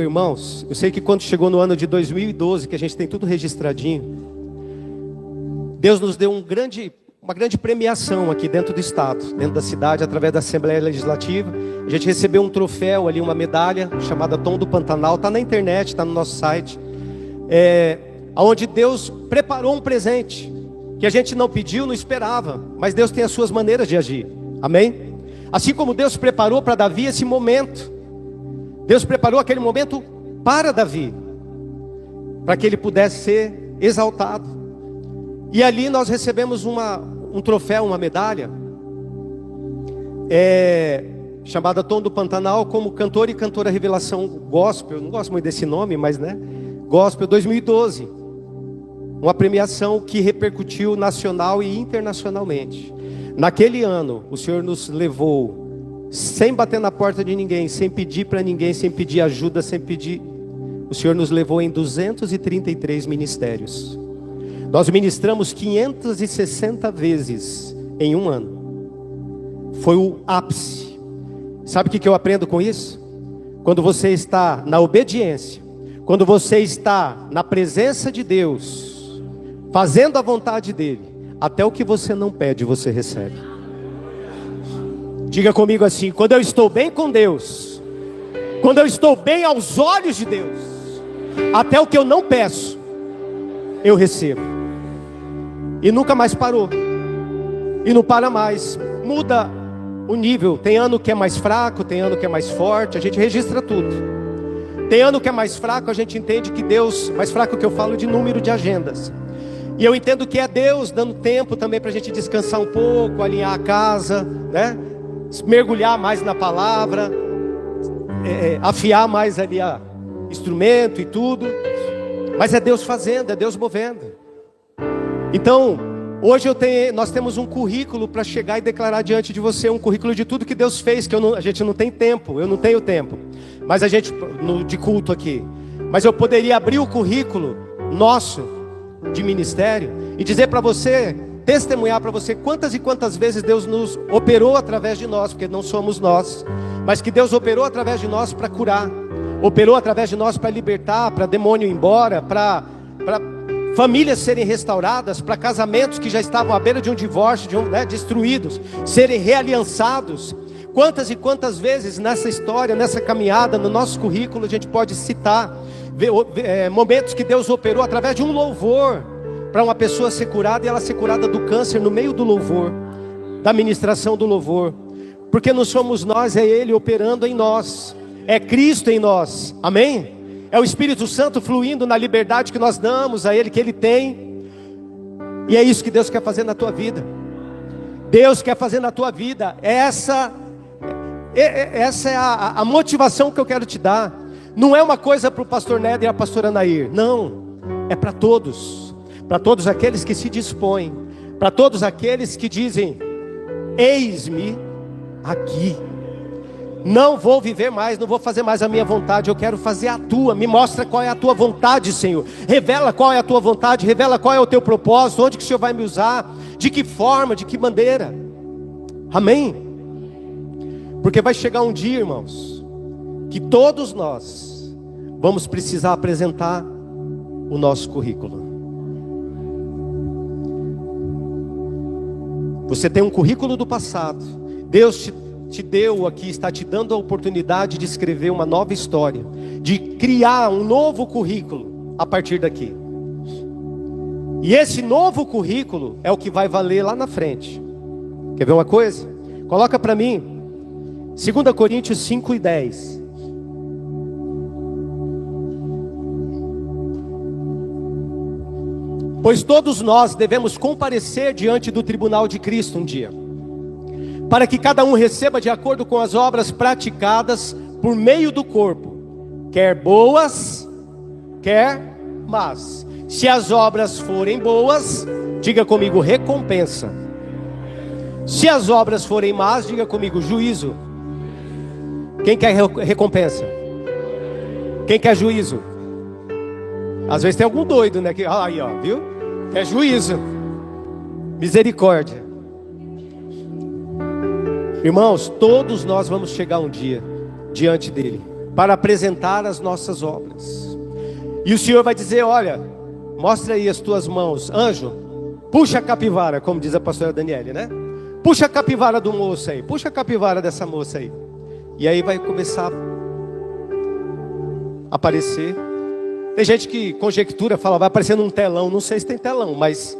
irmãos. Eu sei que quando chegou no ano de 2012, que a gente tem tudo registradinho, Deus nos deu uma grande premiação aqui dentro do estado, dentro da cidade, através da Assembleia Legislativa. A gente recebeu um troféu ali, uma medalha chamada Tom do Pantanal. Está na internet, está no nosso site, onde Deus preparou um presente que a gente não pediu, não esperava, mas Deus tem as suas maneiras de agir. Amém? Assim como Deus preparou para Davi esse momento, Deus preparou aquele momento para Davi, para que ele pudesse ser exaltado. E ali nós recebemos um troféu, uma medalha, chamada Tom do Pantanal, como cantor e cantora revelação gospel. Eu não gosto muito desse nome, mas gospel 2012. Uma premiação que repercutiu nacional e internacionalmente. Naquele ano, o Senhor nos levou, sem bater na porta de ninguém, sem pedir para ninguém, sem pedir ajuda, sem pedir. O Senhor nos levou em 233 ministérios. Nós ministramos 560 vezes em um ano. Foi o ápice. Sabe o que eu aprendo com isso? Quando você está na obediência, quando você está na presença de Deus, fazendo a vontade dEle, até o que você não pede, você recebe. Diga comigo assim: quando eu estou bem com Deus, quando eu estou bem aos olhos de Deus, até o que eu não peço, eu recebo. E nunca mais parou. E não para mais. Muda o nível. Tem ano que é mais fraco, tem ano que é mais forte. A gente registra tudo. Tem ano que é mais fraco, a gente entende que Deus... Mais fraco que eu falo de número de agendas. E eu entendo que é Deus dando tempo também para a gente descansar um pouco, alinhar a casa, né? Mergulhar mais na palavra, afiar mais ali instrumento e tudo. Mas é Deus fazendo, é Deus movendo. Então, hoje nós temos um currículo para chegar e declarar diante de você, um currículo de tudo que Deus fez, que a gente não tem tempo, eu não tenho tempo, mas a gente, de culto aqui, mas eu poderia abrir o currículo nosso, de ministério, e dizer para você, testemunhar para você, quantas e quantas vezes Deus nos operou através de nós, porque não somos nós, mas que Deus operou através de nós para curar, operou através de nós para libertar, para demônio ir embora, para famílias serem restauradas, para casamentos que já estavam à beira de um divórcio, destruídos, serem realiançados. Quantas e quantas vezes nessa história, nessa caminhada, no nosso currículo, a gente pode citar momentos que Deus operou através de um louvor, para uma pessoa ser curada, e ela ser curada do câncer no meio do louvor, da ministração do louvor. Porque não somos nós, é Ele operando em nós, é Cristo em nós, amém? É o Espírito Santo fluindo na liberdade que nós damos a Ele, que Ele tem. E é isso que Deus quer fazer na tua vida. Deus quer fazer na tua vida. Essa é a motivação que eu quero te dar. Não é uma coisa para o pastor Néder e a pastora Nair. Não, é para todos. Para todos aqueles que se dispõem. Para todos aqueles que dizem: eis-me aqui. Não vou viver mais, não vou fazer mais a minha vontade, eu quero fazer a tua. Me mostra qual é a tua vontade, Senhor. Revela qual é a tua vontade, revela qual é o teu propósito, onde que o Senhor vai me usar, de que forma, de que maneira. Amém? Porque vai chegar um dia, irmãos, que todos nós vamos precisar apresentar o nosso currículo. Você tem um currículo do passado. Deus te te deu aqui, está te dando a oportunidade de escrever uma nova história, de criar um novo currículo a partir daqui. E esse novo currículo é o que vai valer lá na frente. Quer ver uma coisa? Coloca para mim 2 Coríntios 5:10. Pois todos nós devemos comparecer diante do tribunal de Cristo um dia, para que cada um receba de acordo com as obras praticadas por meio do corpo, quer boas, quer más. Se as obras forem boas, diga comigo, recompensa. Se as obras forem más, diga comigo, juízo. Quem quer recompensa? Quem quer juízo? Às vezes tem algum doido, né? Que, aí, ó, viu? Quer juízo. Misericórdia. Irmãos, todos nós vamos chegar um dia diante dele para apresentar as nossas obras. E o Senhor vai dizer, olha, mostra aí as tuas mãos. Anjo, puxa a capivara, como diz a pastora Daniele, né? Puxa a capivara do moço aí. Puxa a capivara dessa moça aí. E aí vai começar a aparecer. Tem gente que conjectura, fala, vai aparecer num telão. Não sei se tem telão, mas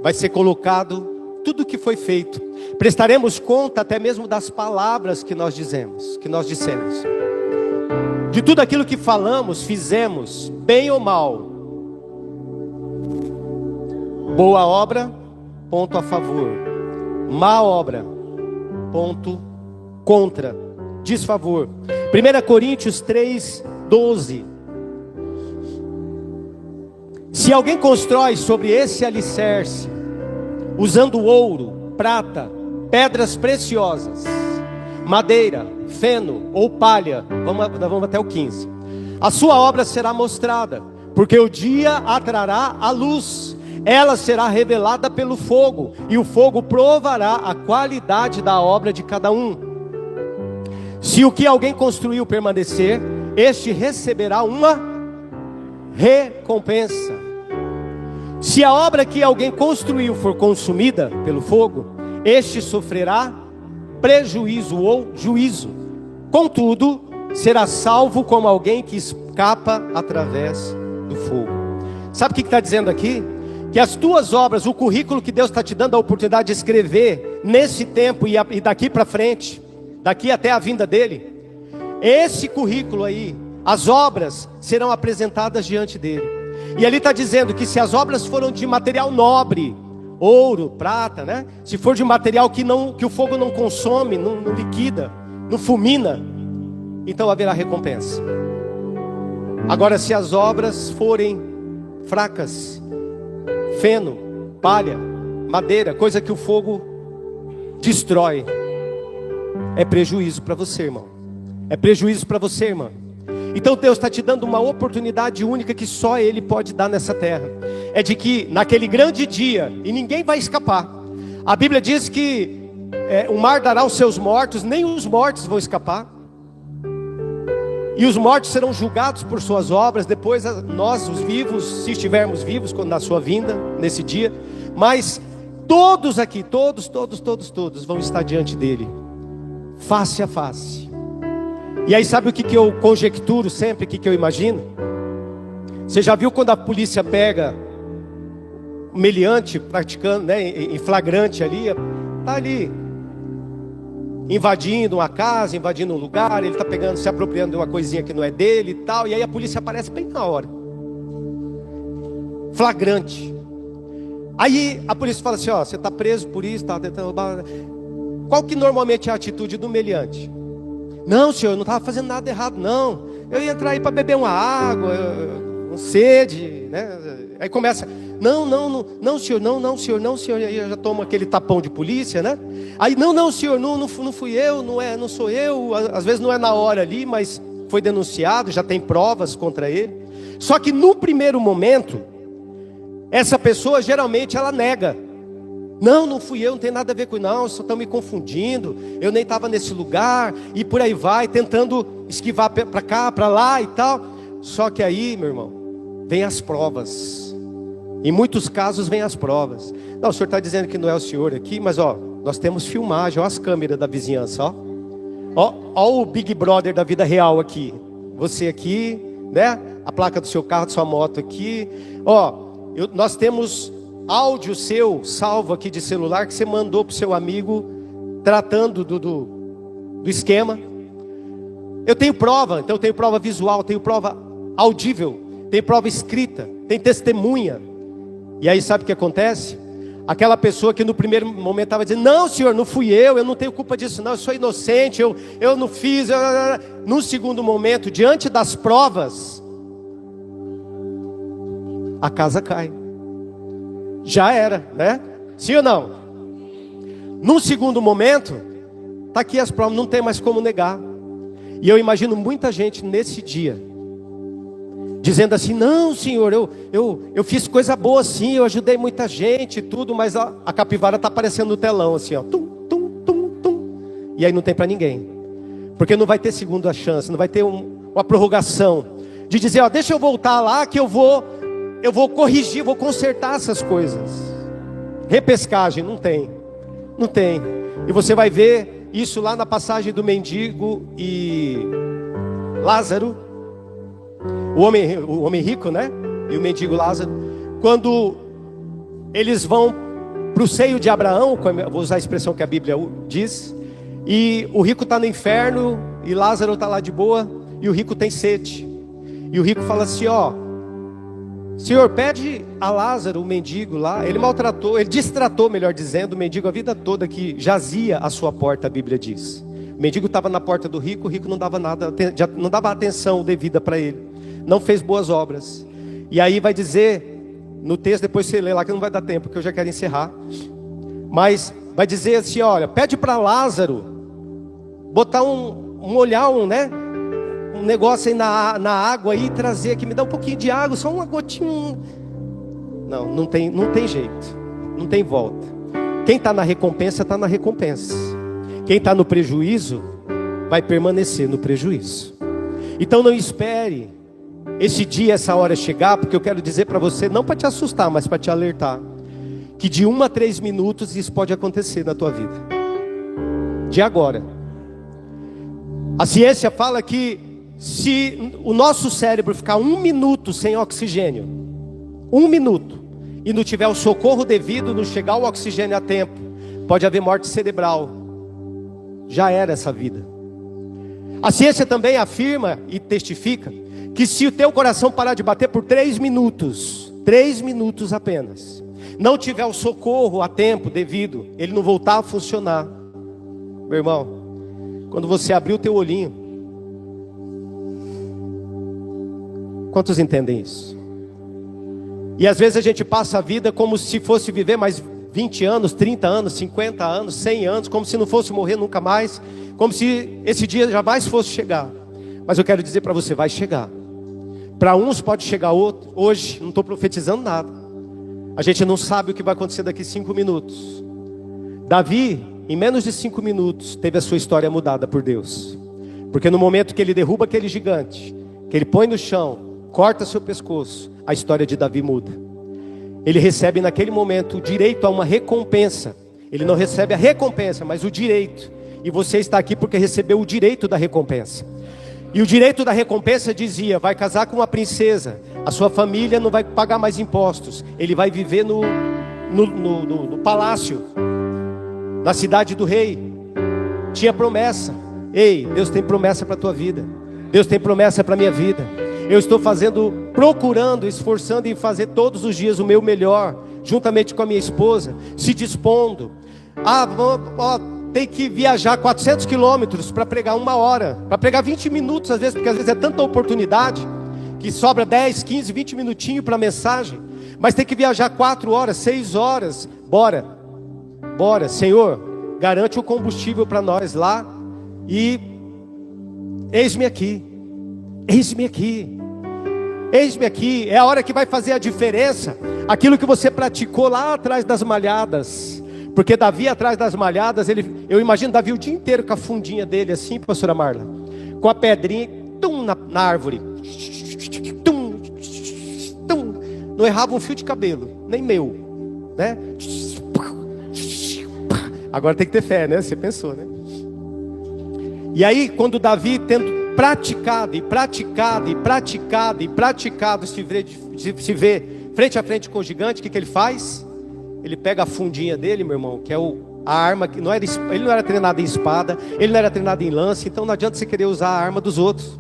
vai ser colocado tudo o que foi feito. Prestaremos conta até mesmo das palavras que nós dissemos. De tudo aquilo que falamos, fizemos, bem ou mal. Boa obra, ponto a favor. Má obra, ponto contra, desfavor. 1 Coríntios 3:12. Se alguém constrói sobre esse alicerce, usando ouro, prata, pedras preciosas, madeira, feno ou palha, vamos até o 15. A sua obra será mostrada, porque o dia a trará a luz. Ela será revelada pelo fogo, e o fogo provará a qualidade da obra de cada um. Se o que alguém construiu permanecer, este receberá uma recompensa. Se a obra que alguém construiu for consumida pelo fogo, este sofrerá prejuízo ou juízo. Contudo, será salvo como alguém que escapa através do fogo. Sabe o que está dizendo aqui? Que as tuas obras, o currículo que Deus está te dando a oportunidade de escrever nesse tempo e daqui para frente, daqui até a vinda dele, esse currículo aí, as obras serão apresentadas diante dele. E ali está dizendo que se as obras foram de material nobre, ouro, prata, né? Se for de material que o fogo não consome, não liquida, não fulmina, então haverá recompensa. Agora, se as obras forem fracas, feno, palha, madeira, coisa que o fogo destrói, é prejuízo para você, irmão. É prejuízo para você, irmã. Então Deus está te dando uma oportunidade única que só Ele pode dar nessa terra. É de que naquele grande dia, e ninguém vai escapar. A Bíblia diz que o mar dará os seus mortos, nem os mortos vão escapar. E os mortos serão julgados por suas obras. Depois nós, os vivos, se estivermos vivos na sua vinda, nesse dia. Mas todos aqui, todos vão estar diante dele, face a face. E aí sabe o que eu conjecturo sempre, o que eu imagino? Você já viu quando a polícia pega o meliante praticando, né, em flagrante ali, está ali invadindo uma casa, invadindo um lugar, ele está pegando, se apropriando de uma coisinha que não é dele e tal, e aí a polícia aparece bem na hora, flagrante. Aí a polícia fala assim, ó, você está preso por isso, está tentando roubar. Qual que normalmente é a atitude do meliante? Não, senhor, eu não estava fazendo nada errado, não. Eu ia entrar aí para beber uma água, com sede, né? Aí começa, não, senhor, não, senhor. Aí eu já tomo aquele tapão de polícia, né? Aí, não, senhor, não fui eu, não sou eu. Às vezes não é na hora ali, mas foi denunciado, já tem provas contra ele. Só que no primeiro momento, essa pessoa geralmente ela nega. Não fui eu, não tem nada a ver com isso, não, só estão me confundindo, eu nem estava nesse lugar, e por aí vai, tentando esquivar para cá, para lá e tal. Só que aí, meu irmão, vem as provas. Em muitos casos vem as provas. Não, o senhor está dizendo que não é o senhor aqui, mas ó, Nós temos filmagem, ó as câmeras da vizinhança, ó. Ó o Big Brother da vida real aqui. Você aqui, né? A placa do seu carro, da sua moto aqui. Nós temos áudio seu salvo aqui de celular que você mandou pro seu amigo tratando do esquema. Eu tenho prova, então eu tenho prova visual, tenho prova audível, tenho prova escrita, tenho testemunha. E aí sabe o que acontece? Aquela pessoa que no primeiro momento estava dizendo: não, senhor, não fui eu não tenho culpa disso não, eu sou inocente, eu não fiz. No segundo momento, diante das provas, a casa cai. Já era, né? Sim ou não? No segundo momento, está aqui as provas, não tem mais como negar. E eu imagino muita gente nesse dia dizendo assim: não, senhor, eu fiz coisa boa sim, eu ajudei muita gente e tudo, mas a capivara está aparecendo no telão assim, ó, tum, tum, tum, tum. E aí não tem para ninguém, porque não vai ter segunda chance, não vai ter uma prorrogação de dizer: ó, deixa eu voltar lá que eu vou corrigir, vou consertar essas coisas. Repescagem, não tem. E você vai ver isso lá na passagem do mendigo e Lázaro. O homem rico, né? E o mendigo Lázaro. Quando eles vão para o seio de Abraão, vou usar a expressão que a Bíblia diz. E o rico está no inferno e Lázaro está lá de boa. E o rico tem sede. E o rico fala assim: ó, senhor, pede a Lázaro, o mendigo lá. Ele destratou, melhor dizendo, o mendigo a vida toda que jazia à sua porta, a Bíblia diz. O mendigo estava na porta do rico, o rico não dava nada, não dava atenção devida para ele. Não fez boas obras. E aí vai dizer no texto, depois você lê lá que não vai dar tempo, porque eu já quero encerrar. Mas vai dizer assim: olha, pede para Lázaro botar molhar um negócio aí na água aí, e trazer aqui, me dá um pouquinho de água, só uma gotinha. Não tem jeito, não tem volta. Quem está na recompensa, está na recompensa. Quem está no prejuízo, vai permanecer no prejuízo. Então não espere esse dia, essa hora chegar, porque eu quero dizer para você, não para te assustar, mas para te alertar, que de 1 a 3 minutos isso pode acontecer na tua vida. De agora. A ciência fala que se o nosso cérebro ficar 1 minuto sem oxigênio, 1 minuto, e não tiver o socorro devido, não chegar o oxigênio a tempo, pode haver morte cerebral. Já era essa vida. A ciência também afirma e testifica que se o teu coração parar de bater por 3 minutos apenas, não tiver o socorro a tempo devido, ele não voltar a funcionar, meu irmão, quando você abrir o teu olhinho, quantos entendem isso? E às vezes a gente passa a vida como se fosse viver mais 20 anos, 30 anos, 50 anos, 100 anos, como se não fosse morrer nunca mais, como se esse dia jamais fosse chegar. Mas eu quero dizer para você, vai chegar. Para uns pode chegar hoje, não estou profetizando nada. A gente não sabe o que vai acontecer daqui 5 minutos. Davi, em menos de 5 minutos, teve a sua história mudada por Deus. Porque no momento que ele derruba aquele gigante, que ele põe no chão, corta seu pescoço, a história de Davi muda. Ele recebe naquele momento o direito a uma recompensa. Ele não recebe a recompensa, mas o direito. E você está aqui porque recebeu o direito da recompensa. E o direito da recompensa dizia: vai casar com uma princesa, a sua família não vai pagar mais impostos, ele vai viver no palácio, na cidade do rei. Tinha promessa. Ei, Deus tem promessa para a tua vida. Deus tem promessa para a minha vida. Eu estou procurando, esforçando em fazer todos os dias o meu melhor, juntamente com a minha esposa, se dispondo. Tem que viajar 400 quilômetros para pregar 1 hora, para pregar 20 minutos às vezes, porque às vezes é tanta oportunidade, que sobra 10, 15, 20 minutinhos para a mensagem, mas tem que viajar 4 horas, 6 horas, bora, Senhor, garante o combustível para nós lá, e eis-me aqui, é a hora que vai fazer a diferença, aquilo que você praticou lá atrás das malhadas. Porque Davi atrás das malhadas, eu imagino Davi o dia inteiro com a fundinha dele assim, pastora Marla, com a pedrinha, na árvore, não errava um fio de cabelo, nem meu, né? Agora tem que ter fé, né? Você pensou, né? E aí, quando Davi, tendo praticado, se vê frente a frente com o gigante, o que ele faz? Ele pega a fundinha dele, meu irmão, que é a arma, que ele não era treinado em espada, ele não era treinado em lance, então não adianta você querer usar a arma dos outros.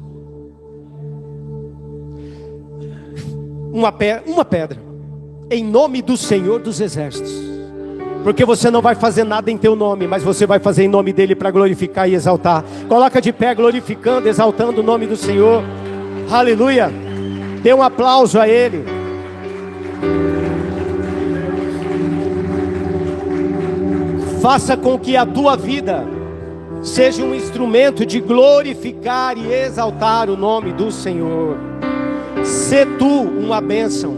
Uma pedra, em nome do Senhor dos Exércitos. Porque você não vai fazer nada em teu nome, mas você vai fazer em nome dele para glorificar e exaltar. Coloca de pé, glorificando, exaltando o nome do Senhor. Aleluia. Dê um aplauso a ele. Faça com que a tua vida seja um instrumento de glorificar e exaltar o nome do Senhor. Sê tu uma bênção,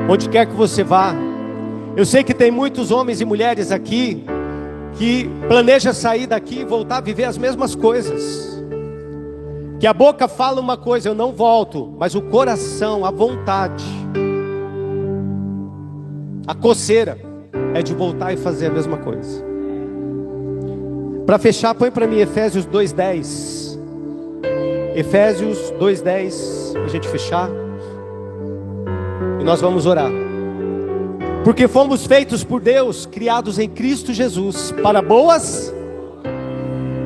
onde quer que você vá. Eu sei que tem muitos homens e mulheres aqui que planejam sair daqui e voltar a viver as mesmas coisas. Que a boca fala uma coisa, eu não volto, mas o coração, a vontade, a coceira é de voltar e fazer a mesma coisa. Para fechar, põe para mim Efésios 2:10. Efésios 2:10, para a gente fechar. E nós vamos orar. Porque fomos feitos por Deus, criados em Cristo Jesus, para boas.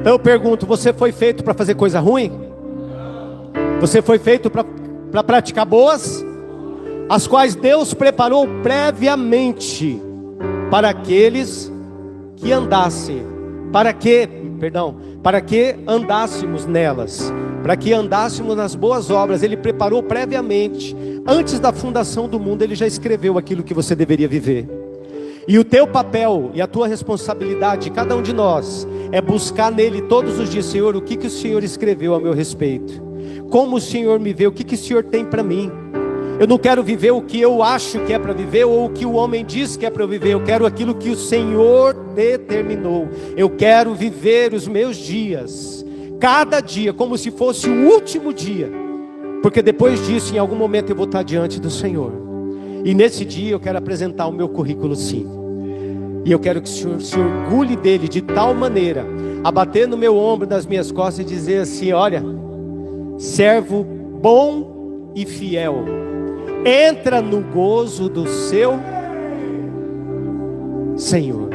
Então eu pergunto, você foi feito para fazer coisa ruim? Você foi feito para praticar boas? As quais Deus preparou previamente para aqueles que andassem, para que andássemos nelas, para que andássemos nas boas obras. Ele preparou previamente, antes da fundação do mundo, ele já escreveu aquilo que você deveria viver. E o teu papel e a tua responsabilidade, cada um de nós, é buscar nele todos os dias: Senhor, o que o Senhor escreveu a meu respeito? Como o Senhor me vê? O que o Senhor tem para mim? Eu não quero viver o que eu acho que é para viver, ou o que o homem diz que é para eu viver. Eu quero aquilo que o Senhor determinou. Eu quero viver os meus dias, cada dia, como se fosse o último dia. Porque depois disso, em algum momento eu vou estar diante do Senhor. E nesse dia eu quero apresentar o meu currículo, sim. E eu quero que o Senhor se orgulhe dele de tal maneira, a bater no meu ombro, nas minhas costas e dizer assim: olha, servo bom e fiel, entra no gozo do seu Senhor.